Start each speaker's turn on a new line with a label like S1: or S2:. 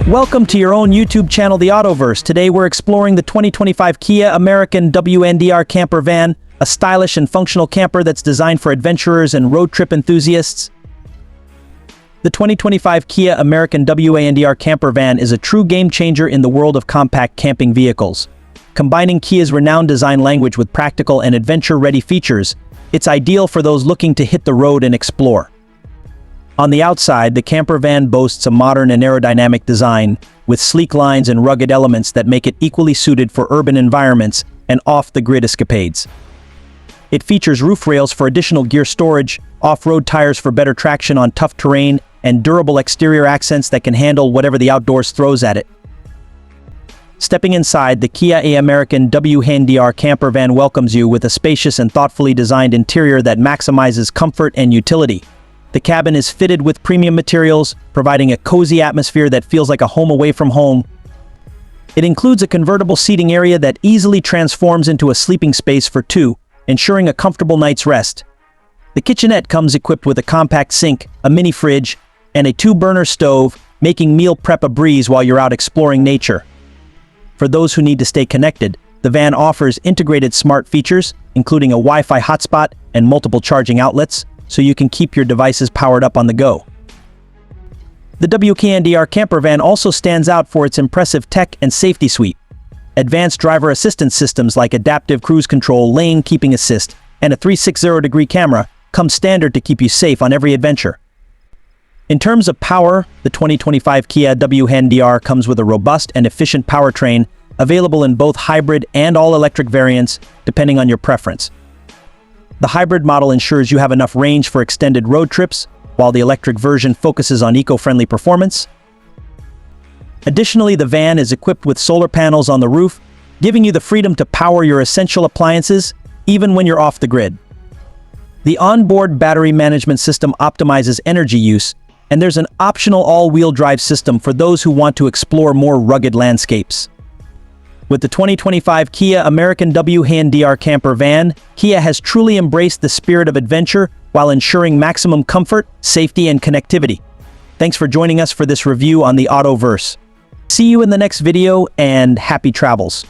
S1: Welcome to your own YouTube channel, TheAutoVerse. Today we're exploring the 2025 Kia American WKndr Camper van, a stylish and functional camper that's designed for adventurers and road trip enthusiasts. The 2025 Kia American WKndr Camper van is a true game-changer in the world of compact camping vehicles. Combining Kia's renowned design language with practical and adventure-ready features, it's ideal for those looking to hit the road and explore. On the outside, the camper van boasts a modern and aerodynamic design, with sleek lines and rugged elements that make it equally suited for urban environments and off-the-grid escapades. It features roof rails for additional gear storage, off-road tires for better traction on tough terrain, and durable exterior accents that can handle whatever the outdoors throws at it. Stepping inside, the Kia American WKndr Camper van welcomes you with a spacious and thoughtfully designed interior that maximizes comfort and utility. The cabin is fitted with premium materials, providing a cozy atmosphere that feels like a home away from home. It includes a convertible seating area that easily transforms into a sleeping space for two, ensuring a comfortable night's rest. The kitchenette comes equipped with a compact sink, a mini fridge, and a 2-burner stove, making meal prep a breeze while you're out exploring nature. For those who need to stay connected, the van offers integrated smart features, including a Wi-Fi hotspot and multiple charging outlets, so you can keep your devices powered up on the go. The WKndr Camper van also stands out for its impressive tech and safety suite. Advanced driver assistance systems like adaptive cruise control, lane keeping assist, and a 360-degree camera come standard to keep you safe on every adventure. In terms of power, the 2025 Kia WKndr comes with a robust and efficient powertrain, available in both hybrid and all-electric variants, depending on your preference. The hybrid model ensures you have enough range for extended road trips, while the electric version focuses on eco-friendly performance. Additionally, the van is equipped with solar panels on the roof, giving you the freedom to power your essential appliances, even when you're off the grid. The onboard battery management system optimizes energy use, and there's an optional all-wheel drive system for those who want to explore more rugged landscapes. With the 2025 Kia American WKndr Camper van, Kia has truly embraced the spirit of adventure while ensuring maximum comfort, safety, and connectivity. Thanks for joining us for this review on the TheAutoVerse. See you in the next video, and happy travels.